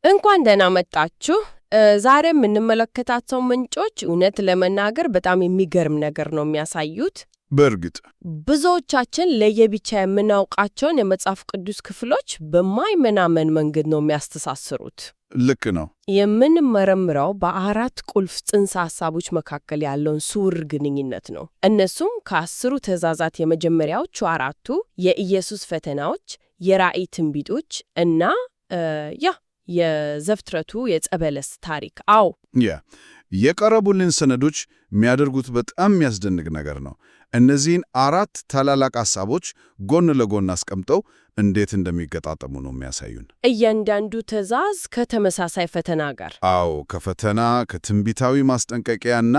እንኳን ደህና መጣችሁ። ዛሬ የምንመለከታቸው ምንጮች እውነት ለመናገር በጣም የሚገርም ነገር ነው የሚያሳዩት። በእርግጥ ብዙዎቻችን ለየብቻ የምናውቃቸውን የመጽሐፍ ቅዱስ ክፍሎች በማይመናመን መንገድ ነው የሚያስተሳስሩት። ልክ ነው። የምንመረምረው በአራት ቁልፍ ጽንሰ ሐሳቦች መካከል ያለውን ስውር ግንኙነት ነው። እነሱም ከ10ሩ ትእዛዛት የመጀመሪያዎቹ አራቱ፣ የኢየሱስ ፈተናዎች፣ የራእይ ትንቢቶች እና የዘፍጥረቱ የዕፀ በለስ ታሪክ። የቀረቡልን ሰነዶች የሚያደርጉት በጣም የሚያስደንቅ ነገር ነው። እነዚህን አራት ታላላቅ ሐሳቦች ጎን ለጎን አስቀምጠው እንዴት እንደሚገጣጠሙ ነው የሚያሳዩን። እያንዳንዱ ትእዛዝ ከተመሳሳይ ፈተና ጋር፣ ከፈተና ከትንቢታዊ ማስጠንቀቂያና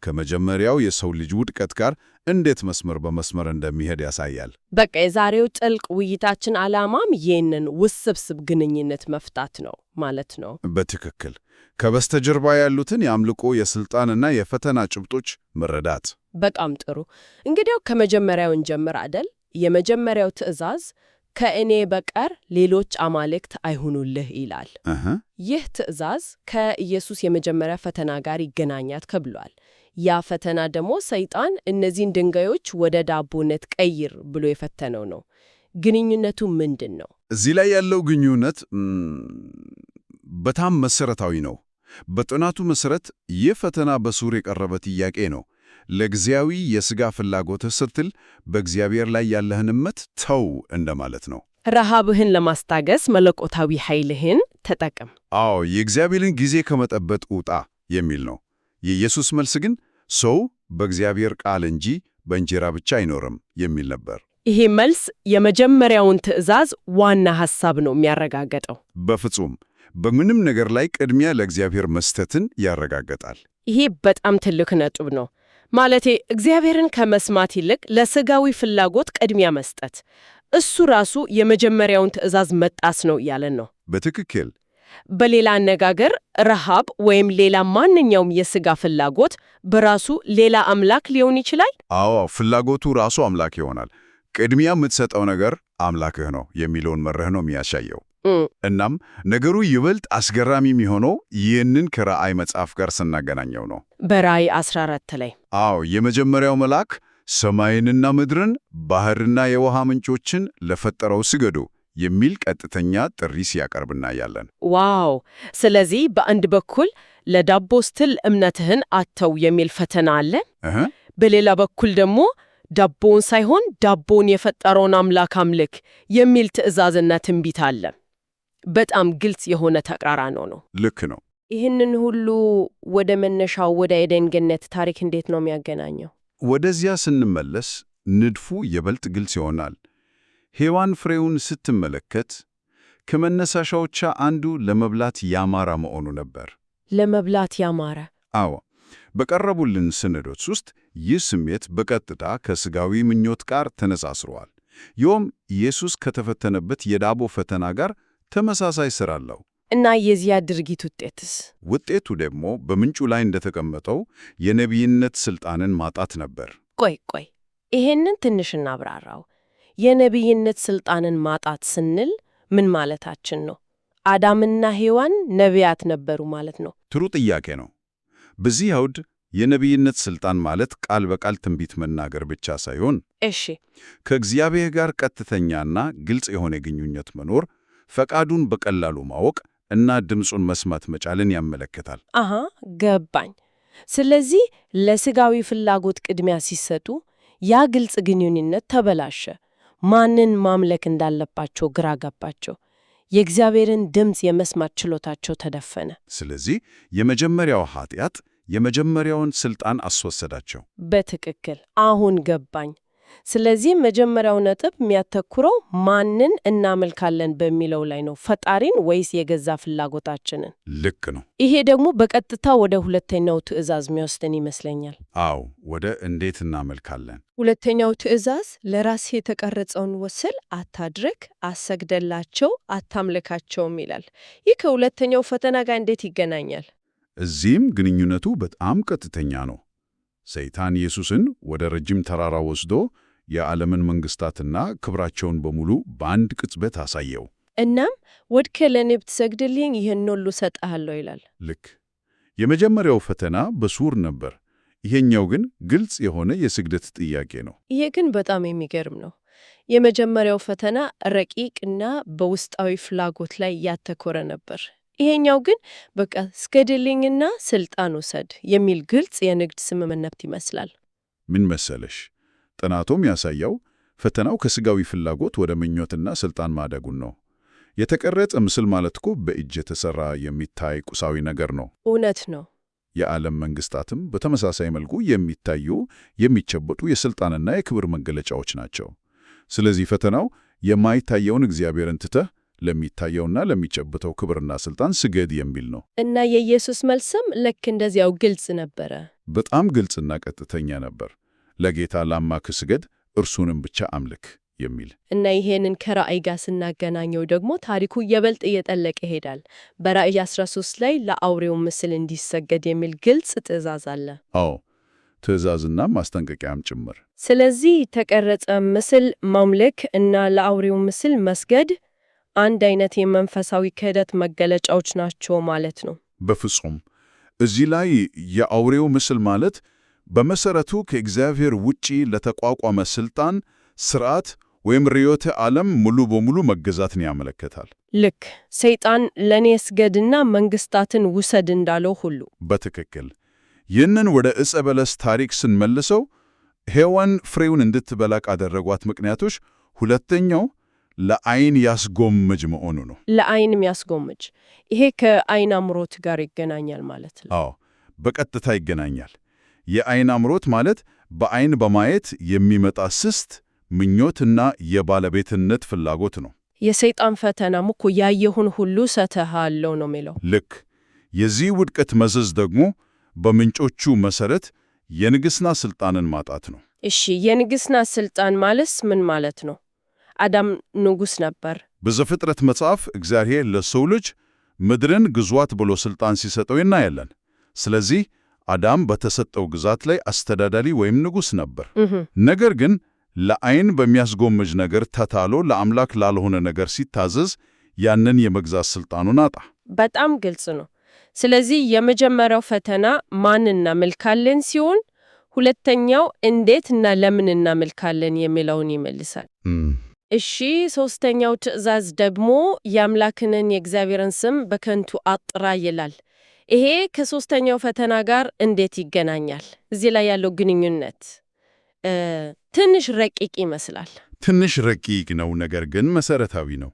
ከመጀመሪያው የሰው ልጅ ውድቀት ጋር እንዴት መስመር በመስመር እንደሚሄድ ያሳያል። በቃ የዛሬው ጥልቅ ውይይታችን ዓላማም ይህንን ውስብስብ ግንኙነት መፍታት ነው ማለት ነው። በትክክል ከበስተጀርባ ያሉትን የአምልኮ የሥልጣንና የፈተና ጭብጦች መረዳት። በጣም ጥሩ። እንግዲያው ከመጀመሪያው እንጀምር አደል? የመጀመሪያው ትእዛዝ ከእኔ በቀር ሌሎች አማልክት አይሁኑልህ ይላል። ይህ ትእዛዝ ከኢየሱስ የመጀመሪያ ፈተና ጋር ይገናኛል ተብሏል። ያ ፈተና ደግሞ ሰይጣን እነዚህን ድንጋዮች ወደ ዳቦነት ቀይር ብሎ የፈተነው ነው። ግንኙነቱ ምንድን ነው? እዚህ ላይ ያለው ግንኙነት በጣም መሰረታዊ ነው። በጥናቱ መሰረት ይህ ፈተና በሱር የቀረበ ጥያቄ ነው። ለጊዜያዊ የሥጋ ፍላጎትህ ስትል በእግዚአብሔር ላይ ያለህን እምነት ተው እንደማለት ነው። ረሃብህን ለማስታገስ መለኮታዊ ኃይልህን ተጠቅም። የእግዚአብሔርን ጊዜ ከመጠበጥ ውጣ የሚል ነው። የኢየሱስ መልስ ግን ሰው በእግዚአብሔር ቃል እንጂ በእንጀራ ብቻ አይኖርም የሚል ነበር። ይሄ መልስ የመጀመሪያውን ትእዛዝ ዋና ሐሳብ ነው የሚያረጋገጠው። በፍጹም በምንም ነገር ላይ ቅድሚያ ለእግዚአብሔር መስጠትን ያረጋግጣል። ይሄ በጣም ትልቅ ነጥብ ነው። ማለቴ እግዚአብሔርን ከመስማት ይልቅ ለሥጋዊ ፍላጎት ቅድሚያ መስጠት፣ እሱ ራሱ የመጀመሪያውን ትእዛዝ መጣስ ነው እያለን ነው። በትክክል። በሌላ አነጋገር ረሃብ ወይም ሌላ ማንኛውም የሥጋ ፍላጎት በራሱ ሌላ አምላክ ሊሆን ይችላል። ፍላጎቱ ራሱ አምላክ ይሆናል። ቅድሚያ የምትሰጠው ነገር አምላክህ ነው የሚለውን መርህ ነው የሚያሳየው። እናም ነገሩ ይበልጥ አስገራሚ የሚሆነው ይህንን ከራእይ መጽሐፍ ጋር ስናገናኘው ነው። በራእይ 14 ላይ የመጀመሪያው መልአክ ሰማይንና ምድርን ባሕርና የውሃ ምንጮችን ለፈጠረው ስገዱ የሚል ቀጥተኛ ጥሪ ሲያቀርብ እናያለን። ዋው! ስለዚህ በአንድ በኩል ለዳቦ ስትል እምነትህን አተው የሚል ፈተና አለ። በሌላ በኩል ደግሞ ዳቦውን ሳይሆን ዳቦውን የፈጠረውን አምላክ አምልክ የሚል ትእዛዝና ትንቢት አለ። በጣም ግልጽ የሆነ ተቃራኒ ነው። ልክ ነው። ይህንን ሁሉ ወደ መነሻው ወደ ኤደን ገነት ታሪክ እንዴት ነው የሚያገናኘው? ወደዚያ ስንመለስ ንድፉ ይበልጥ ግልጽ ይሆናል። ሔዋን ፍሬውን ስትመለከት ከመነሳሻዎቿ አንዱ ለመብላት ያማረ መሆኑ ነበር። ለመብላት ያማረ? በቀረቡልን ሰነዶች ውስጥ ይህ ስሜት በቀጥታ ከሥጋዊ ምኞት ጋር ተነጻጽሯል። ይኸውም ኢየሱስ ከተፈተነበት የዳቦ ፈተና ጋር ተመሳሳይ ሥራ አለው። እና የዚያ ድርጊት ውጤትስ? ውጤቱ ደግሞ በምንጩ ላይ እንደተቀመጠው የነቢይነት ሥልጣንን ማጣት ነበር። ቆይ ይሄንን ትንሽ እናብራራው። የነቢይነት ሥልጣንን ማጣት ስንል ምን ማለታችን ነው? አዳምና ሔዋን ነቢያት ነበሩ ማለት ነው? ጥሩ ጥያቄ ነው። በዚህ አውድ የነቢይነት ሥልጣን ማለት ቃል በቃል ትንቢት መናገር ብቻ ሳይሆን ከእግዚአብሔር ጋር ቀጥተኛና ግልጽ የሆነ ግንኙነት መኖር፣ ፈቃዱን በቀላሉ ማወቅ እና ድምፁን መስማት መቻልን ያመለክታል። ገባኝ። ስለዚህ ለሥጋዊ ፍላጎት ቅድሚያ ሲሰጡ ያ ግልጽ ግንኙነት ተበላሸ። ማንን ማምለክ እንዳለባቸው ግራ ገባቸው። የእግዚአብሔርን ድምፅ የመስማት ችሎታቸው ተደፈነ። ስለዚህ የመጀመሪያው ኃጢአት የመጀመሪያውን ሥልጣን አስወሰዳቸው። በትክክል አሁን ገባኝ። ስለዚህ መጀመሪያው ነጥብ የሚያተኩረው ማንን እናመልካለን በሚለው ላይ ነው፣ ፈጣሪን ወይስ የገዛ ፍላጎታችንን? ልክ ነው። ይሄ ደግሞ በቀጥታ ወደ ሁለተኛው ትእዛዝ የሚወስድን ይመስለኛል። ወደ እንዴት እናመልካለን። ሁለተኛው ትእዛዝ ለራስህ የተቀረጸውን ምስል አታድርግ፣ አሰግደላቸው፣ አታምልካቸውም ይላል። ይህ ከሁለተኛው ፈተና ጋር እንዴት ይገናኛል? እዚህም ግንኙነቱ በጣም ቀጥተኛ ነው። ሰይጣን ኢየሱስን ወደ ረጅም ተራራ ወስዶ የዓለምን መንግሥታትና ክብራቸውን በሙሉ በአንድ ቅጽበት አሳየው። እናም ወድቀህ ለእኔ ብትሰግድልኝ ይህን ሁሉ እሰጥሃለሁ ይላል። ልክ የመጀመሪያው ፈተና በሱር ነበር። ይሄኛው ግን ግልጽ የሆነ የስግደት ጥያቄ ነው። ይሄ ግን በጣም የሚገርም ነው። የመጀመሪያው ፈተና ረቂቅና በውስጣዊ ፍላጎት ላይ ያተኮረ ነበር። ይሄኛው ግን በቃ ስገድልኝና ስልጣን ውሰድ የሚል ግልጽ የንግድ ስምምነት ይመስላል። ምን መሰለሽ፣ ጥናቱም ያሳየው ፈተናው ከስጋዊ ፍላጎት ወደ ምኞትና ስልጣን ማደጉን ነው። የተቀረጸ ምስል ማለት እኮ በእጅ የተሰራ የሚታይ ቁሳዊ ነገር ነው። እውነት ነው። የዓለም መንግስታትም በተመሳሳይ መልኩ የሚታዩ የሚጨበጡ የስልጣንና የክብር መገለጫዎች ናቸው። ስለዚህ ፈተናው የማይታየውን እግዚአብሔርን ትተህ ለሚታየውና ለሚጨበጠው ክብርና ስልጣን ስገድ የሚል ነው። እና የኢየሱስ መልስም ልክ እንደዚያው ግልጽ ነበረ። በጣም ግልጽና ቀጥተኛ ነበር። ለጌታ ላማክህ ስገድ፣ እርሱንም ብቻ አምልክ የሚል እና ይሄንን ከራእይ ጋር ስናገናኘው ደግሞ ታሪኩ የበልጥ እየጠለቀ ይሄዳል። በራእይ 13 ላይ ለአውሬው ምስል እንዲሰገድ የሚል ግልጽ ትእዛዝ አለ። አዎ፣ ትእዛዝና ማስጠንቀቂያም ጭምር። ስለዚህ የተቀረጸ ምስል ማምለክ እና ለአውሬው ምስል መስገድ አንድ አይነት የመንፈሳዊ ክህደት መገለጫዎች ናቸው ማለት ነው። በፍጹም። እዚህ ላይ የአውሬው ምስል ማለት በመሰረቱ ከእግዚአብሔር ውጪ ለተቋቋመ ስልጣን፣ ስርዓት ወይም ርዕዮተ ዓለም ሙሉ በሙሉ መገዛትን ያመለክታል። ልክ ሰይጣን ለእኔ ስገድና መንግስታትን ውሰድ እንዳለው ሁሉ። በትክክል። ይህንን ወደ ዕፀ በለስ ታሪክ ስንመልሰው ሔዋን ፍሬውን እንድትበላ ካደረጓት ምክንያቶች ሁለተኛው ለዓይን ያስጎምጅ መሆኑ ነው። ለዓይንም ያስጎምጅ። ይሄ ከዓይን አምሮት ጋር ይገናኛል ማለት ነው። አዎ፣ በቀጥታ ይገናኛል። የዓይን አምሮት ማለት በዓይን በማየት የሚመጣ ስስት፣ ምኞትና የባለቤትነት ፍላጎት ነው። የሰይጣን ፈተናም እኮ ያየሁን ሁሉ ሰጥሃለሁ ነው የሚለው። ልክ። የዚህ ውድቀት መዘዝ ደግሞ በምንጮቹ መሰረት የንግሥና ስልጣንን ማጣት ነው። እሺ፣ የንግሥና ስልጣን ማለስ ምን ማለት ነው? አዳም ንጉሥ ነበር። በዘፍጥረት መጽሐፍ እግዚአብሔር ለሰው ልጅ ምድርን ግዟት ብሎ ስልጣን ሲሰጠው እናያለን። ስለዚህ አዳም በተሰጠው ግዛት ላይ አስተዳዳሪ ወይም ንጉሥ ነበር። ነገር ግን ለዓይን በሚያስጎምጅ ነገር ተታሎ ለአምላክ ላልሆነ ነገር ሲታዘዝ ያንን የመግዛት ስልጣኑን አጣ። በጣም ግልጽ ነው። ስለዚህ የመጀመሪያው ፈተና ማን እናመልካለን ሲሆን፣ ሁለተኛው እንዴት እና ለምን እናመልካለን የሚለውን ይመልሳል። እሺ፣ ሶስተኛው ትእዛዝ ደግሞ የአምላክንን የእግዚአብሔርን ስም በከንቱ አጥራ ይላል። ይሄ ከሶስተኛው ፈተና ጋር እንዴት ይገናኛል? እዚህ ላይ ያለው ግንኙነት ትንሽ ረቂቅ ይመስላል። ትንሽ ረቂቅ ነው፣ ነገር ግን መሰረታዊ ነው።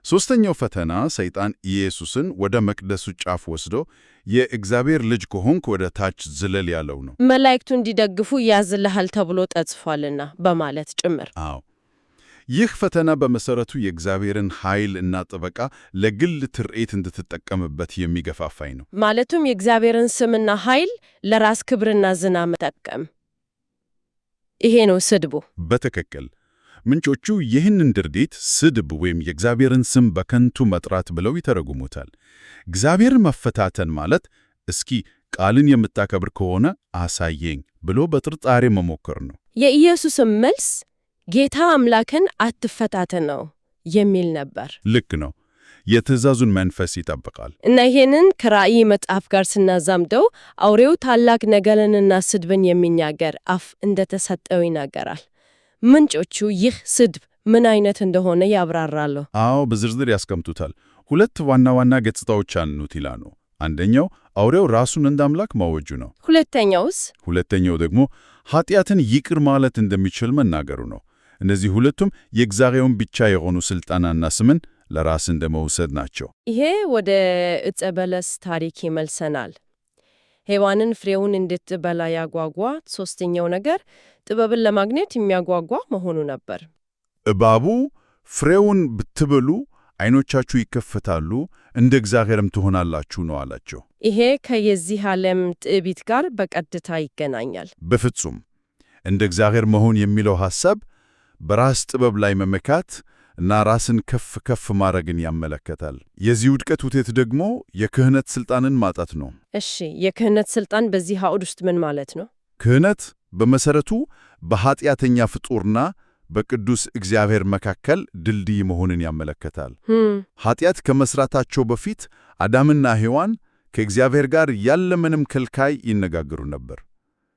ሶስተኛው ፈተና ሰይጣን ኢየሱስን ወደ መቅደሱ ጫፍ ወስዶ የእግዚአብሔር ልጅ ከሆንክ ወደ ታች ዝለል ያለው ነው። መላእክቱ እንዲደግፉ ያዝልሃል ተብሎ ተጽፏልና በማለት ጭምር። አዎ፣ ይህ ፈተና በመሰረቱ የእግዚአብሔርን ኃይል እና ጥበቃ ለግል ትርኢት እንድትጠቀምበት የሚገፋፋኝ ነው። ማለቱም የእግዚአብሔርን ስምና ኃይል ለራስ ክብርና ዝና መጠቀም። ይሄ ነው ስድቡ። በትክክል። ምንጮቹ ይህንን ድርጊት ስድብ ወይም የእግዚአብሔርን ስም በከንቱ መጥራት ብለው ይተረጉሙታል። እግዚአብሔርን መፈታተን ማለት እስኪ ቃልን የምታከብር ከሆነ አሳየኝ ብሎ በጥርጣሬ መሞከር ነው። የኢየሱስም መልስ ጌታ አምላክን አትፈታተነው የሚል ነበር። ልክ ነው። የትእዛዙን መንፈስ ይጠብቃል። እና ይሄንን ከራእይ መጽሐፍ ጋር ስናዛምደው አውሬው ታላቅ ነገርንና ስድብን የሚናገር አፍ እንደተሰጠው ይናገራል። ምንጮቹ ይህ ስድብ ምን አይነት እንደሆነ ያብራራሉ። አዎ፣ በዝርዝር ያስቀምጡታል። ሁለት ዋና ዋና ገጽታዎች አሉት ይላሉ። አንደኛው አውሬው ራሱን እንደ አምላክ ማወጁ ነው። ሁለተኛው ደግሞ ኃጢአትን ይቅር ማለት እንደሚችል መናገሩ ነው። እነዚህ ሁለቱም የእግዚአብሔርን ብቻ የሆኑ ስልጣንና ስምን ለራስ እንደመውሰድ ናቸው። ይሄ ወደ ዕፀ በለስ ታሪክ ይመልሰናል። ሔዋንን ፍሬውን እንድትበላ ያጓጓት ሶስተኛው ነገር ጥበብን ለማግኘት የሚያጓጓ መሆኑ ነበር። እባቡ ፍሬውን ብትበሉ ዓይኖቻችሁ ይከፈታሉ፣ እንደ እግዚአብሔርም ትሆናላችሁ ነው አላቸው። ይሄ ከየዚህ ዓለም ትዕቢት ጋር በቀጥታ ይገናኛል። በፍጹም። እንደ እግዚአብሔር መሆን የሚለው ሐሳብ በራስ ጥበብ ላይ መመካት እና ራስን ከፍ ከፍ ማድረግን ያመለከታል። የዚህ ውድቀት ውጤት ደግሞ የክህነት ሥልጣንን ማጣት ነው። እሺ፣ የክህነት ሥልጣን በዚህ አውድ ውስጥ ምን ማለት ነው? ክህነት በመሠረቱ በኃጢአተኛ ፍጡርና በቅዱስ እግዚአብሔር መካከል ድልድይ መሆንን ያመለክታል። ኃጢአት ከመስራታቸው በፊት አዳምና ሔዋን ከእግዚአብሔር ጋር ያለምንም ከልካይ ይነጋገሩ ነበር።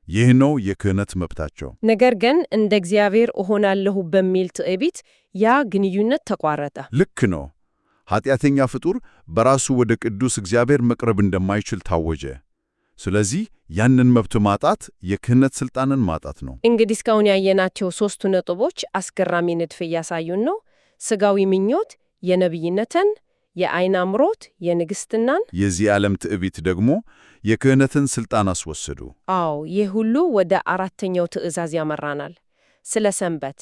ይህ ነው የክህነት መብታቸው። ነገር ግን እንደ እግዚአብሔር እሆናለሁ በሚል ትዕቢት ያ ግንኙነት ተቋረጠ። ልክ ነው። ኃጢአተኛ ፍጡር በራሱ ወደ ቅዱስ እግዚአብሔር መቅረብ እንደማይችል ታወጀ። ስለዚህ ያንን መብት ማጣት የክህነት ሥልጣንን ማጣት ነው። እንግዲህ እስካሁን ያየናቸው ሦስቱ ነጥቦች አስገራሚ ንድፍ እያሳዩን ነው። ሥጋዊ ምኞት የነቢይነትን፣ የዓይን አምሮት የንግሥትናን፣ የዚህ ዓለም ትዕቢት ደግሞ የክህነትን ሥልጣን አስወሰዱ። አዎ፣ ይህ ሁሉ ወደ አራተኛው ትእዛዝ ያመራናል፣ ስለ ሰንበት።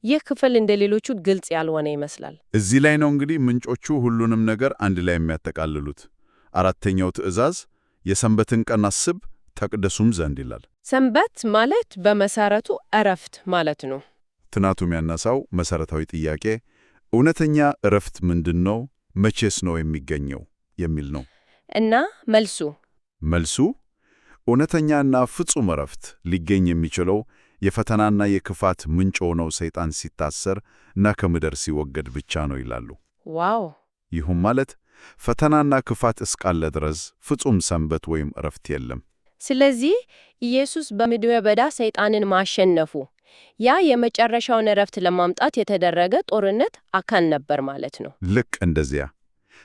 ይህ ክፍል እንደ ሌሎቹ ግልጽ ያልሆነ ይመስላል። እዚህ ላይ ነው እንግዲህ ምንጮቹ ሁሉንም ነገር አንድ ላይ የሚያጠቃልሉት። አራተኛው ትእዛዝ የሰንበትን ቀን አስብ ተቅደሱም ዘንድ ይላል። ሰንበት ማለት በመሰረቱ እረፍት ማለት ነው። ጥናቱ የሚያነሳው መሰረታዊ ጥያቄ እውነተኛ እረፍት ምንድን ነው? መቼስ ነው የሚገኘው? የሚል ነው። እና መልሱ እውነተኛና ፍጹም እረፍት ሊገኝ የሚችለው የፈተናና የክፋት ምንጭ ሆነው ሰይጣን ሲታሰር እና ከምድር ሲወገድ ብቻ ነው ይላሉ። ዋው! ይህም ማለት ፈተናና ክፋት እስካለ ድረስ ፍጹም ሰንበት ወይም እረፍት የለም። ስለዚህ ኢየሱስ በምድረ በዳ ሰይጣንን ማሸነፉ ያ የመጨረሻውን እረፍት ለማምጣት የተደረገ ጦርነት አካል ነበር ማለት ነው። ልክ እንደዚያ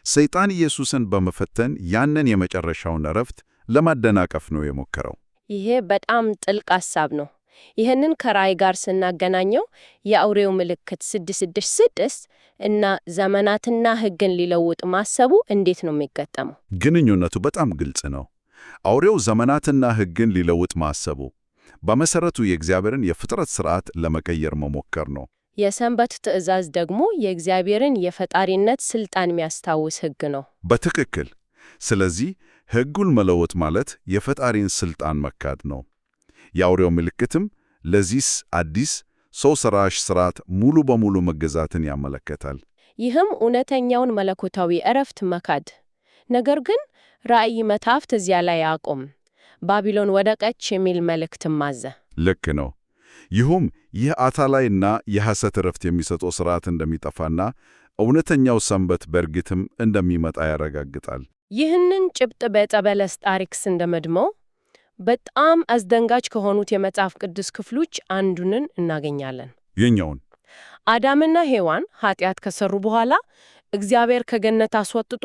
ሰይጣን ኢየሱስን በመፈተን ያንን የመጨረሻውን እረፍት ለማደናቀፍ ነው የሞከረው። ይሄ በጣም ጥልቅ ሐሳብ ነው። ይህንን ከራእይ ጋር ስናገናኘው የአውሬው ምልክት 666 እና ዘመናትና ሕግን ሊለውጥ ማሰቡ እንዴት ነው የሚገጠመው? ግንኙነቱ በጣም ግልጽ ነው። አውሬው ዘመናትና ሕግን ሊለውጥ ማሰቡ በመሰረቱ የእግዚአብሔርን የፍጥረት ሥርዓት ለመቀየር መሞከር ነው። የሰንበት ትእዛዝ ደግሞ የእግዚአብሔርን የፈጣሪነት ሥልጣን የሚያስታውስ ሕግ ነው። በትክክል። ስለዚህ ሕጉን መለወጥ ማለት የፈጣሪን ሥልጣን መካድ ነው። የአውሬው ምልክትም ለዚህ አዲስ ሰው ሠራሽ ሥርዓት ሙሉ በሙሉ መገዛትን ያመለክታል። ይህም እውነተኛውን መለኮታዊ እረፍት መካድ። ነገር ግን ራእይ መጽሐፍት እዚያ ላይ አያቆም። ባቢሎን ወደቀች የሚል መልእክትም አዘ። ልክ ነው። ይህም ይህ አታላይና የሐሰት እረፍት የሚሰጠው ሥርዓት እንደሚጠፋና እውነተኛው ሰንበት በእርግጥም እንደሚመጣ ያረጋግጣል። ይህንን ጭብጥ በዕፀ በለስ ታሪክ ስንደመድመው በጣም አስደንጋጭ ከሆኑት የመጽሐፍ ቅዱስ ክፍሎች አንዱን እናገኛለን። የኛውን አዳምና ሔዋን ኃጢአት ከሰሩ በኋላ እግዚአብሔር ከገነት አስወጥቶ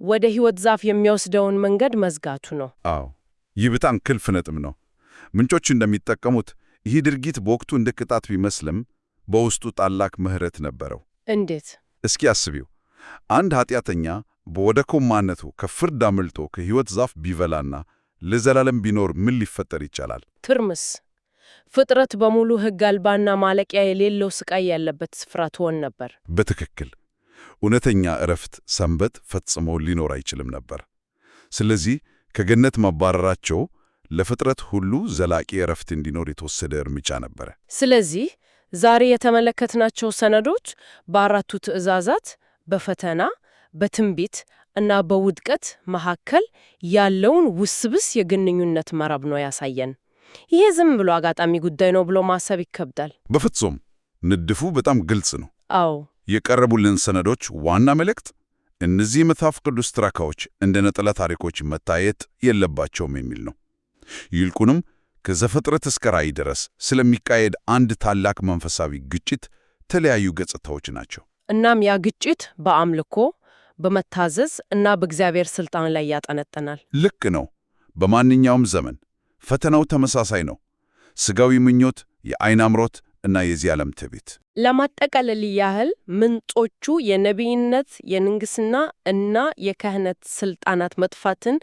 ወደ ሕይወት ዛፍ የሚወስደውን መንገድ መዝጋቱ ነው። አዎ፣ ይህ በጣም ቁልፍ ነጥብ ነው። ምንጮች እንደሚጠቀሙት ይህ ድርጊት በወቅቱ እንደ ቅጣት ቢመስልም በውስጡ ታላቅ ምሕረት ነበረው። እንዴት? እስኪ አስቢው። አንድ ኃጢአተኛ በወደኮማነቱ ከፍርድ አምልጦ ከሕይወት ዛፍ ቢበላና ለዘላለም ቢኖር ምን ሊፈጠር ይቻላል? ትርምስ። ፍጥረት በሙሉ ሕግ አልባና ማለቂያ የሌለው ስቃይ ያለበት ስፍራ ትሆን ነበር። በትክክል። እውነተኛ እረፍት ሰንበት ፈጽሞ ሊኖር አይችልም ነበር። ስለዚህ ከገነት መባረራቸው ለፍጥረት ሁሉ ዘላቂ እረፍት እንዲኖር የተወሰደ እርምጃ ነበረ። ስለዚህ ዛሬ የተመለከትናቸው ሰነዶች በአራቱ ትእዛዛት፣ በፈተና፣ በትንቢት እና በውድቀት መካከል ያለውን ውስብስ የግንኙነት መረብ ነው ያሳየን። ይሄ ዝም ብሎ አጋጣሚ ጉዳይ ነው ብሎ ማሰብ ይከብዳል። በፍጹም። ንድፉ በጣም ግልጽ ነው። አዎ። የቀረቡልን ሰነዶች ዋና መልእክት እነዚህ መጽሐፍ ቅዱስ ትረካዎች እንደ ነጠላ ታሪኮች መታየት የለባቸውም የሚል ነው። ይልቁንም ከዘፍጥረት እስከ ራእይ ድረስ ስለሚካሄድ አንድ ታላቅ መንፈሳዊ ግጭት የተለያዩ ገጽታዎች ናቸው። እናም ያ ግጭት በአምልኮ፣ በመታዘዝ እና በእግዚአብሔር ሥልጣን ላይ ያጠነጥናል። ልክ ነው። በማንኛውም ዘመን ፈተናው ተመሳሳይ ነው። ሥጋዊ ምኞት፣ የዓይን አምሮት እና የዚህ ዓለም ትዕቢት። ለማጠቃለል ያህል ምንጮቹ የነቢይነት፣ የንግሥና እና የክህነት ሥልጣናት መጥፋትን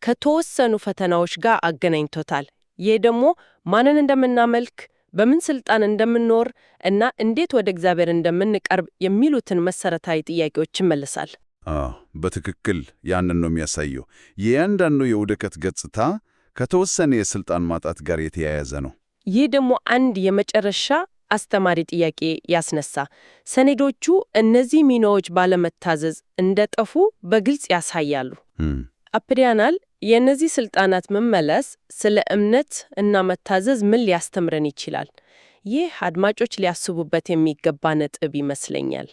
ከተወሰኑ ፈተናዎች ጋር አገናኝቶታል። ይህ ደግሞ ማንን እንደምናመልክ፣ በምን ሥልጣን እንደምንኖር እና እንዴት ወደ እግዚአብሔር እንደምንቀርብ የሚሉትን መሠረታዊ ጥያቄዎች ይመልሳል። በትክክል ያንን ነው የሚያሳየው። የእያንዳንዱ የውድቀት ገጽታ ከተወሰነ የሥልጣን ማጣት ጋር የተያያዘ ነው። ይህ ደግሞ አንድ የመጨረሻ አስተማሪ ጥያቄ ያስነሳ። ሰነዶቹ እነዚህ ሚናዎች ባለመታዘዝ እንደጠፉ በግልጽ ያሳያሉ። አፕሪያናል የእነዚህ ሥልጣናት መመለስ ስለ እምነት እና መታዘዝ ምን ሊያስተምረን ይችላል? ይህ አድማጮች ሊያስቡበት የሚገባ ነጥብ ይመስለኛል።